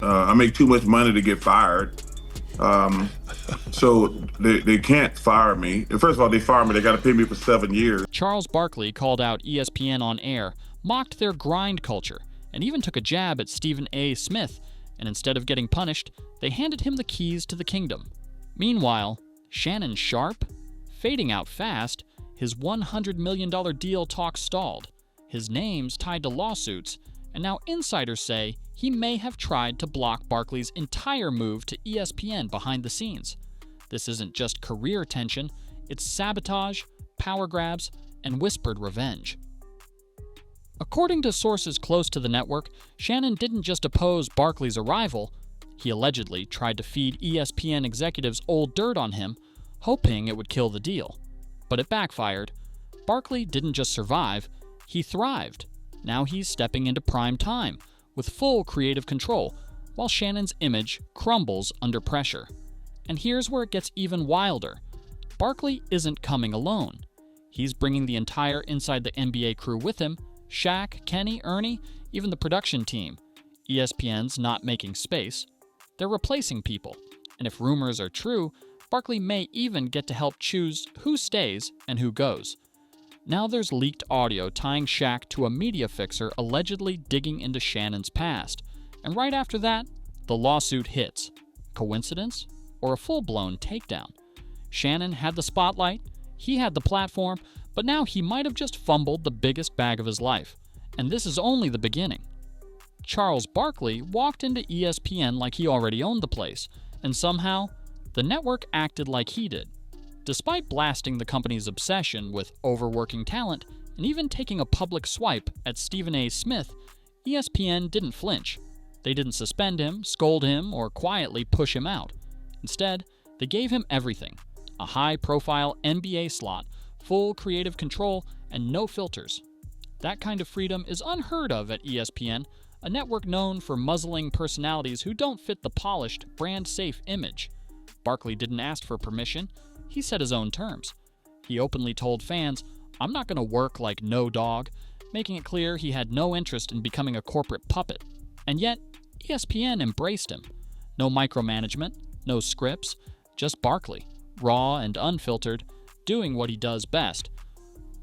I make too much money to get fired. Um, so they can't fire me. First of all, they fire me. They got to pay me for 7 years. Charles Barkley called out ESPN on air, mocked their grind culture, and even took a jab at Stephen A. Smith, and instead of getting punished, they handed him the keys to the kingdom. Meanwhile, Shannon Sharpe, fading out fast, his $100 million deal talk stalled, his name's tied to lawsuits, and now insiders say he may have tried to block Barkley's entire move to ESPN behind the scenes. This isn't just career tension, it's sabotage, power grabs, and whispered revenge. According to sources close to the network, Shannon didn't just oppose Barkley's arrival, he allegedly tried to feed ESPN executives old dirt on him, hoping it would kill the deal. But it backfired. Barkley didn't just survive, he thrived. Now he's stepping into prime time, with full creative control, while Shannon's image crumbles under pressure. And here's where it gets even wilder. Barkley isn't coming alone. He's bringing the entire Inside the NBA crew with him, Shaq, Kenny, Ernie, even the production team. ESPN's not making space. They're replacing people. And if rumors are true, Barkley may even get to help choose who stays and who goes. Now there's leaked audio tying Shaq to a media fixer allegedly digging into Shannon's past. And right after that, the lawsuit hits. Coincidence? Or a full-blown takedown? Shannon had the spotlight, he had the platform, but now he might have just fumbled the biggest bag of his life. And this is only the beginning. Charles Barkley walked into ESPN like he already owned the place, and somehow, the network acted like he did. Despite blasting the company's obsession with overworking talent and even taking a public swipe at Stephen A. Smith, ESPN didn't flinch. They didn't suspend him, scold him, or quietly push him out. Instead, they gave him everything: a high-profile NBA slot, full creative control, and no filters. That kind of freedom is unheard of at ESPN, a network known for muzzling personalities who don't fit the polished, brand-safe image. Barkley didn't ask for permission. He set his own terms. He openly told fans, "I'm not going to work like no dog," making it clear he had no interest in becoming a corporate puppet. And yet, ESPN embraced him. No micromanagement, no scripts, just Barkley, raw and unfiltered, doing what he does best.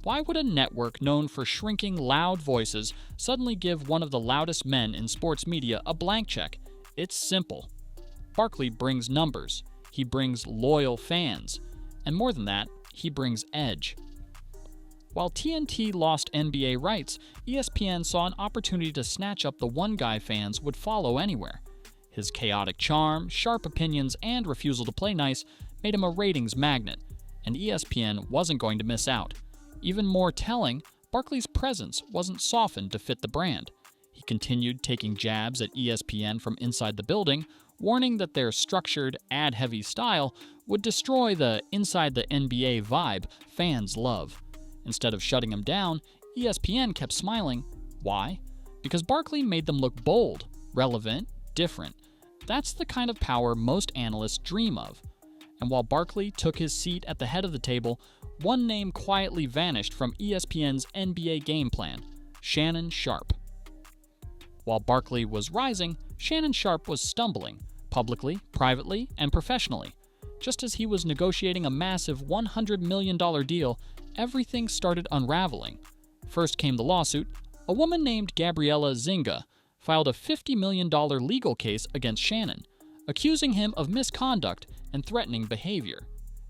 Why would a network known for shrinking loud voices suddenly give one of the loudest men in sports media a blank check? It's simple. Barkley brings numbers. He brings loyal fans. And more than that, he brings edge. While TNT lost NBA rights, ESPN saw an opportunity to snatch up the one guy fans would follow anywhere. His chaotic charm, sharp opinions, and refusal to play nice made him a ratings magnet, and ESPN wasn't going to miss out. Even more telling, Barkley's presence wasn't softened to fit the brand. He continued taking jabs at ESPN from inside the building, warning that their structured, ad-heavy style would destroy the inside the NBA vibe fans love. Instead of shutting him down, ESPN kept smiling. Why? Because Barkley made them look bold, relevant, different. That's the kind of power most analysts dream of. And while Barkley took his seat at the head of the table, one name quietly vanished from ESPN's NBA game plan: Shannon Sharpe. While Barkley was rising, Shannon Sharpe was stumbling, publicly, privately, and professionally. Just as he was negotiating a massive $100 million deal, everything started unraveling. First came the lawsuit. A woman named Gabriella Zinga filed a $50 million legal case against Shannon, accusing him of misconduct and threatening behavior.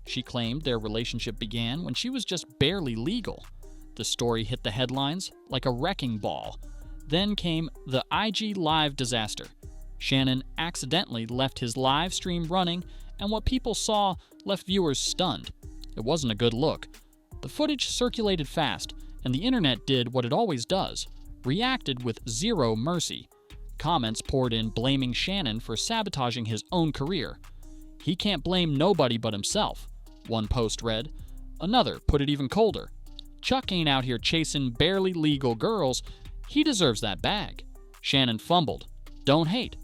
She claimed their relationship began when she was just barely legal. The story hit the headlines like a wrecking ball. Then came the IG Live disaster. Shannon accidentally left his live stream running, and what people saw left viewers stunned. It wasn't a good look. The footage circulated fast, and the internet did what it always does: reacted with zero mercy. Comments poured in blaming Shannon for sabotaging his own career. "He can't blame nobody but himself," one post read. Another put it even colder: "Chuck ain't out here chasing barely legal girls. He deserves that bag. Shannon fumbled. Don't hate."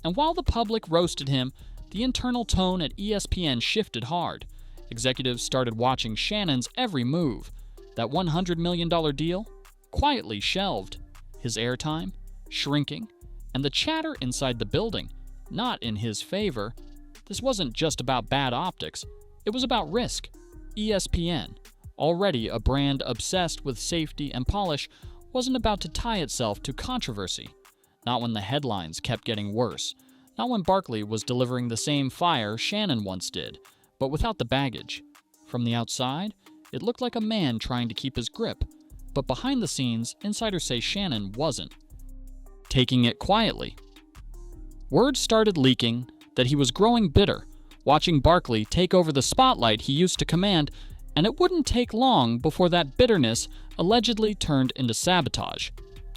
And while the public roasted him, the internal tone at ESPN shifted hard. Executives started watching Shannon's every move. That $100 million deal? Quietly shelved. His airtime? Shrinking. and the chatter inside the building, not in his favor. This wasn't just about bad optics, it was about risk. ESPN, already a brand obsessed with safety and polish, wasn't about to tie itself to controversy. Not when the headlines kept getting worse. Not when Barkley was delivering the same fire Shannon once did, but without the baggage. From the outside, it looked like a man trying to keep his grip, but behind the scenes, insiders say Shannon wasn't. Taking it quietly. Word started leaking that he was growing bitter, watching Barkley take over the spotlight he used to command, and it wouldn't take long before that bitterness allegedly turned into sabotage.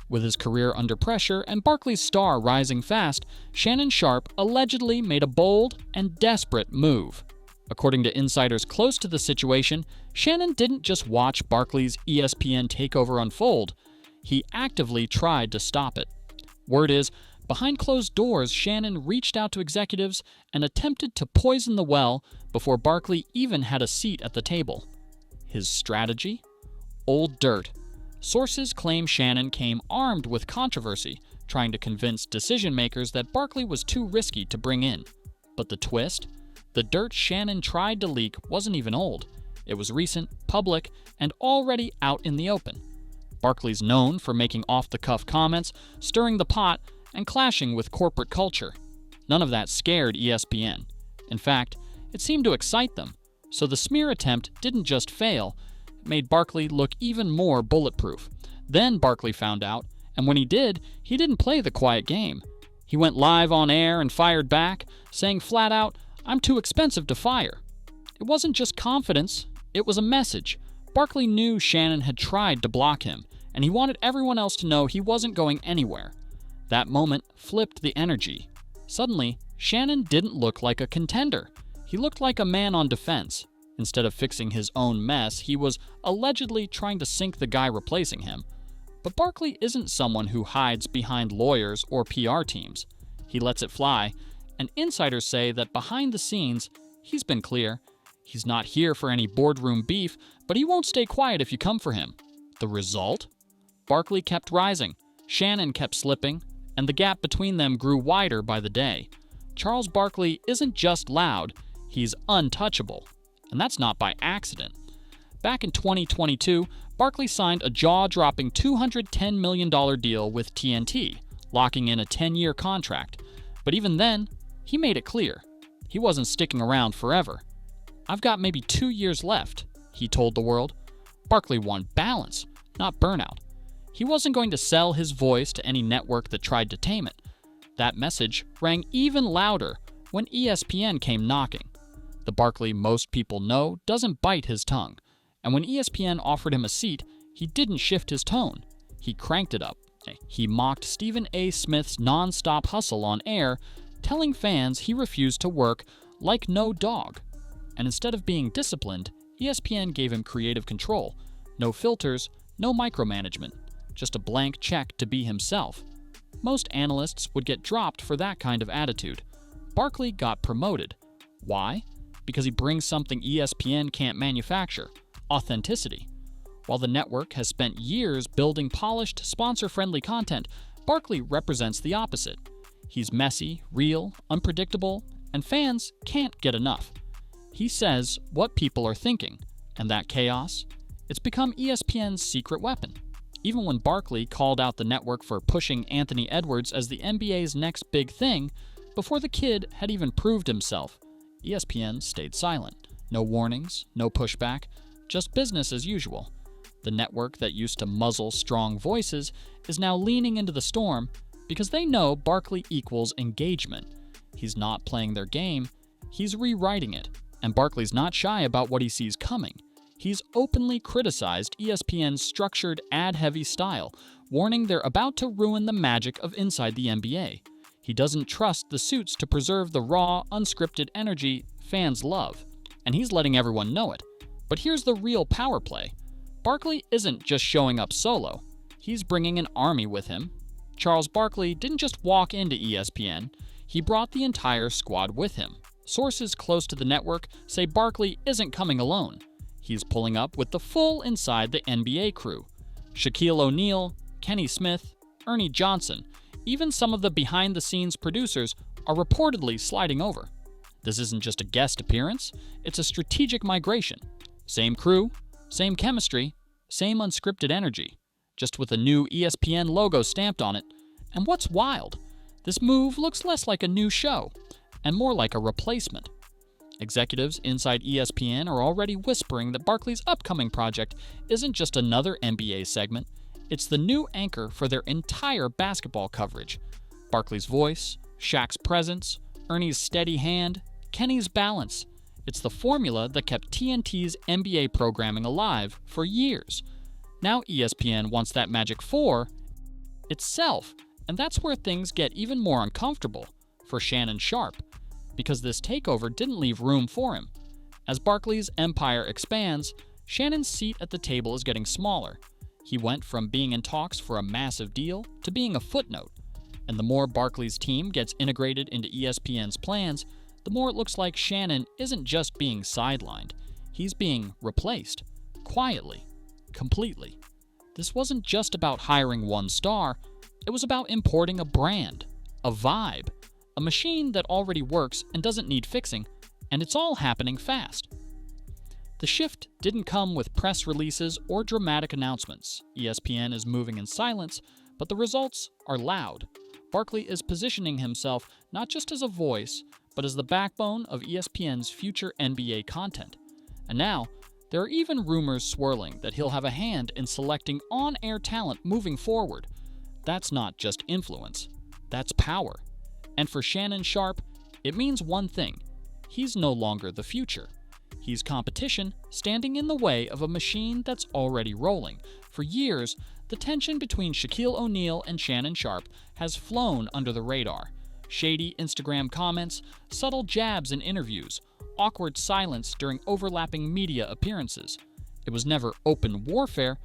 With his career under pressure and Barkley's star rising fast, Shannon Sharpe allegedly made a bold and desperate move. According to insiders close to the situation, Shannon didn't just watch Barkley's ESPN takeover unfold, he actively tried to stop it. Word is, behind closed doors, Shannon reached out to executives and attempted to poison the well before Barkley even had a seat at the table. His strategy? Old dirt. Sources claim Shannon came armed with controversy, trying to convince decision-makers that Barkley was too risky to bring in. But the twist? The dirt Shannon tried to leak wasn't even old. It was recent, public, and already out in the open. Barkley's known for making off-the-cuff comments, stirring the pot, and clashing with corporate culture. None of that scared ESPN. In fact, it seemed to excite them. So the smear attempt didn't just fail, it made Barkley look even more bulletproof. Then Barkley found out, and when he didn't play the quiet game. He went live on air and fired back, saying flat out, "I'm too expensive to fire." It wasn't just confidence, it was a message. Barkley knew Shannon had tried to block him, and he wanted everyone else to know he wasn't going anywhere. That moment flipped the energy. Suddenly, Shannon didn't look like a contender. He looked like a man on defense. Instead of fixing his own mess, he was allegedly trying to sink the guy replacing him. But Barkley isn't someone who hides behind lawyers or PR teams. He lets it fly, and insiders say that behind the scenes, he's been clear. He's not here for any boardroom beef, but he won't stay quiet if you come for him. The result? Barkley kept rising, Shannon kept slipping, and the gap between them grew wider by the day. Charles Barkley isn't just loud, he's untouchable. And that's not by accident. Back in 2022, Barkley signed a jaw-dropping $210 million deal with TNT, locking in a 10-year contract. But even then, he made it clear. He wasn't sticking around forever. "I've got maybe 2 years left," he told the world. Barkley wanted balance, not burnout. He wasn't going to sell his voice to any network that tried to tame it. That message rang even louder when ESPN came knocking. The Barkley most people know doesn't bite his tongue, and when ESPN offered him a seat, he didn't shift his tone. He cranked it up. He mocked Stephen A. Smith's non-stop hustle on air, telling fans he refused to work like no dog. And instead of being disciplined, ESPN gave him creative control. No filters, no micromanagement, just a blank check to be himself. Most analysts would get dropped for that kind of attitude. Barkley got promoted. Why? Because he brings something ESPN can't manufacture: authenticity. While the network has spent years building polished, sponsor-friendly content, Barkley represents the opposite. He's messy, real, unpredictable, and fans can't get enough. He says what people are thinking, and that chaos, it's become ESPN's secret weapon. Even when Barkley called out the network for pushing Anthony Edwards as the NBA's next big thing, before the kid had even proved himself, ESPN stayed silent. No warnings, no pushback, just business as usual. The network that used to muzzle strong voices is now leaning into the storm because they know Barkley equals engagement. He's not playing their game, he's rewriting it, and Barkley's not shy about what he sees coming. He's openly criticized ESPN's structured, ad-heavy style, warning they're about to ruin the magic of inside the NBA. He doesn't trust the suits to preserve the raw, unscripted energy fans love, and he's letting everyone know it. But here's the real power play. Barkley isn't just showing up solo. He's bringing an army with him. Charles Barkley didn't just walk into ESPN, he brought the entire squad with him. Sources close to the network say Barkley isn't coming alone. He's pulling up with the full inside the NBA crew. Shaquille O'Neal, Kenny Smith, Ernie Johnson, Even some of the behind-the-scenes producers are reportedly sliding over. This isn't just a guest appearance, it's a strategic migration. Same crew, same chemistry, same unscripted energy, just with a new ESPN logo stamped on it. And what's wild? This move looks less like a new show, and more like a replacement. Executives inside ESPN are already whispering that Barkley's upcoming project isn't just another NBA segment, it's the new anchor for their entire basketball coverage. Barkley's voice, Shaq's presence, Ernie's steady hand, Kenny's balance. It's the formula that kept TNT's NBA programming alive for years. Now ESPN wants that Magic 4 itself, and that's where things get even more uncomfortable for Shannon Sharpe, because this takeover didn't leave room for him. As Barkley's empire expands, Shannon's seat at the table is getting smaller. He went from being in talks for a massive deal to being a footnote. And the more Barkley's team gets integrated into ESPN's plans, the more it looks like Shannon isn't just being sidelined. He's being replaced. Quietly. Completely. This wasn't just about hiring one star, it was about importing a brand, a vibe, a machine that already works and doesn't need fixing, and it's all happening fast. The shift didn't come with press releases or dramatic announcements. ESPN is moving in silence, but the results are loud. Barkley is positioning himself not just as a voice, but as the backbone of ESPN's future NBA content. And now, there are even rumors swirling that he'll have a hand in selecting on-air talent moving forward. That's not just influence, that's power. And for Shannon Sharpe, it means one thing: he's no longer the future. He's competition standing in the way of a machine that's already rolling. For years, the tension between Shaquille O'Neal and Shannon Sharpe has flown under the radar. Shady Instagram comments, subtle jabs in interviews, awkward silence during overlapping media appearances. It was never open warfare,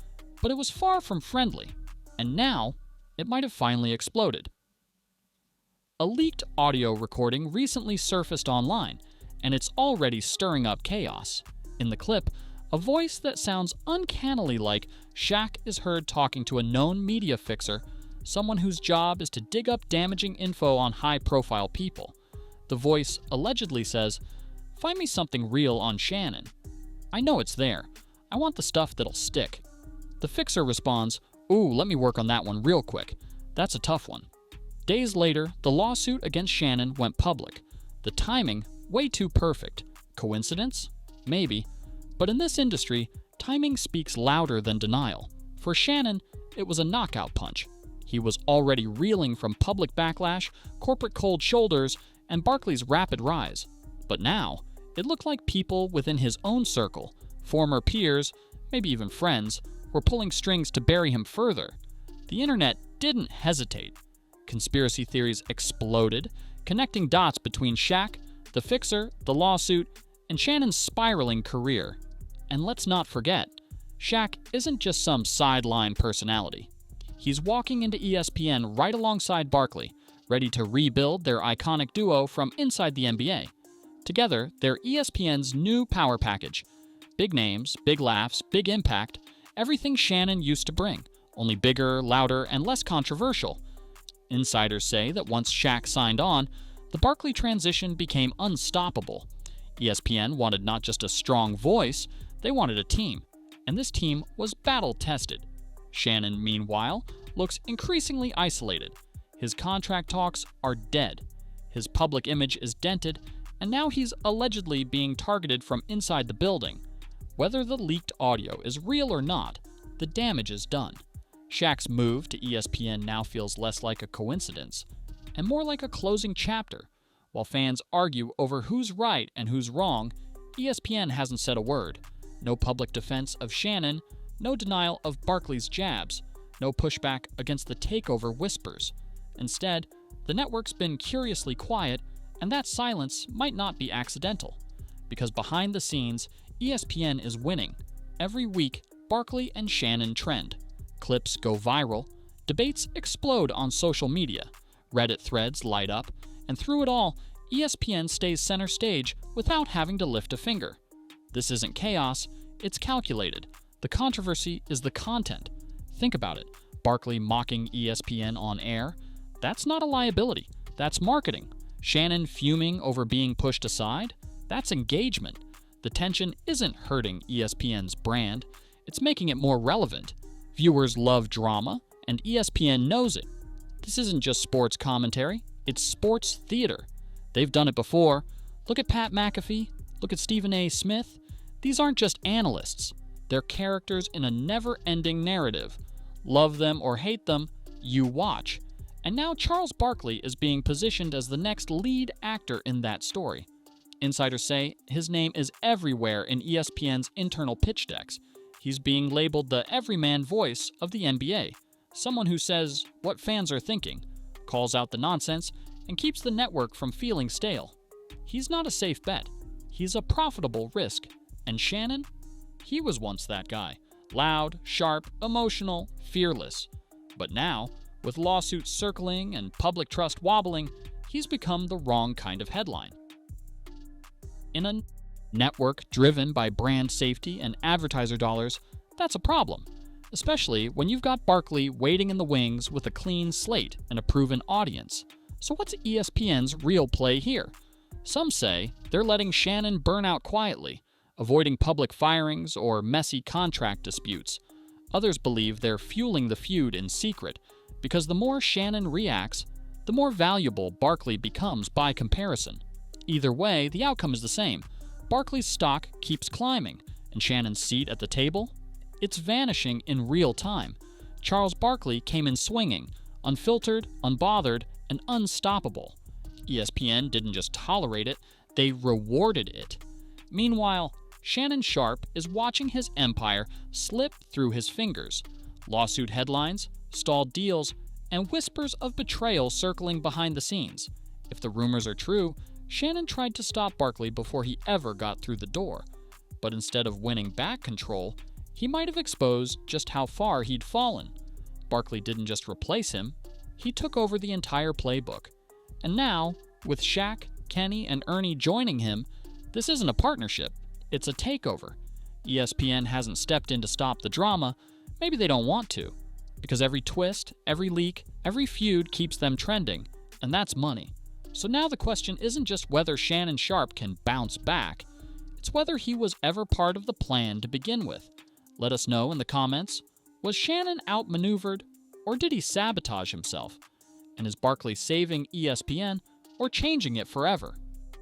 but it was far from friendly. And now, it might have finally exploded. A leaked audio recording recently surfaced online, and it's already stirring up chaos. In the clip, a voice that sounds uncannily like Shaq is heard talking to a known media fixer, someone whose job is to dig up damaging info on high-profile people. The voice allegedly says, "Find me something real on Shannon. I know it's there. I want the stuff that'll stick." The fixer responds, "Ooh, let me work on that one real quick. That's a tough one." Days later, the lawsuit against Shannon went public. The timing, way too perfect. Coincidence? Maybe. But in this industry, timing speaks louder than denial. For Shannon, it was a knockout punch. He was already reeling from public backlash, corporate cold shoulders, and Barkley's rapid rise. But now, it looked like people within his own circle, former peers, maybe even friends, were pulling strings to bury him further. The internet didn't hesitate. Conspiracy theories exploded, connecting dots between Shaq, the fixer, the lawsuit, and Shannon's spiraling career. And let's not forget, Shaq isn't just some sideline personality. He's walking into ESPN right alongside Barkley, ready to rebuild their iconic duo from inside the NBA. Together, they're ESPN's new power package. Big names, big laughs, big impact, everything Shannon used to bring, only bigger, louder, and less controversial. Insiders say that once Shaq signed on, the Barkley transition became unstoppable. ESPN wanted not just a strong voice, they wanted a team, and this team was battle-tested. Shannon, meanwhile, looks increasingly isolated. His contract talks are dead. His public image is dented, and now he's allegedly being targeted from inside the building. Whether the leaked audio is real or not, the damage is done. Shaq's move to ESPN now feels less like a coincidence, and more like a closing chapter. While fans argue over who's right and who's wrong, ESPN hasn't said a word. No public defense of Shannon, no denial of Barkley's jabs, no pushback against the takeover whispers. Instead, the network's been curiously quiet, and that silence might not be accidental. Because behind the scenes, ESPN is winning. Every week, Barkley and Shannon trend. Clips go viral, debates explode on social media, Reddit threads light up, and through it all, ESPN stays center stage without having to lift a finger. This isn't chaos, it's calculated. The controversy is the content. Think about it. Barkley mocking ESPN on air, That's not a liability. That's marketing. Shannon fuming over being pushed aside? That's engagement. The tension isn't hurting ESPN's brand. It's making it more relevant. Viewers love drama, and ESPN knows it. This isn't just sports commentary. It's sports theater. They've done it before. Look at Pat McAfee. Look at Stephen A. Smith. These aren't just analysts. They're characters in a never-ending narrative. Love them or hate them, you watch. And now Charles Barkley is being positioned as the next lead actor in that story. Insiders say his name is everywhere in ESPN's internal pitch decks. He's being labeled the everyman voice of the NBA, someone who says what fans are thinking, calls out the nonsense, and keeps the network from feeling stale. He's not a safe bet. He's a profitable risk. And Shannon? He was once that guy. Loud, sharp, emotional, fearless. But now, with lawsuits circling and public trust wobbling, he's become the wrong kind of headline. In a network driven by brand safety and advertiser dollars, that's a problem, especially when you've got Barkley waiting in the wings with a clean slate and a proven audience. So what's ESPN's real play here? Some say they're letting Shannon burn out quietly, avoiding public firings or messy contract disputes. Others believe they're fueling the feud in secret, because the more Shannon reacts, the more valuable Barkley becomes by comparison. Either way, the outcome is the same. Barkley's stock keeps climbing, and Shannon's seat at the table? It's vanishing in real time. Charles Barkley came in swinging, unfiltered, unbothered, and unstoppable. ESPN didn't just tolerate it, they rewarded it. Meanwhile, Shannon Sharpe is watching his empire slip through his fingers. Lawsuit headlines, stalled deals, and whispers of betrayal circling behind the scenes. If the rumors are true, Shannon tried to stop Barkley before he ever got through the door. But instead of winning back control, he might have exposed just how far he'd fallen. Barkley didn't just replace him, he took over the entire playbook. And now, with Shaq, Kenny, and Ernie joining him, this isn't a partnership, it's a takeover. ESPN hasn't stepped in to stop the drama, maybe they don't want to. Because every twist, every leak, every feud keeps them trending, and that's money. So now the question isn't just whether Shannon Sharpe can bounce back, it's whether he was ever part of the plan to begin with. Let us know in the comments, was Shannon outmaneuvered, or did he sabotage himself? And is Barkley saving ESPN or changing it forever?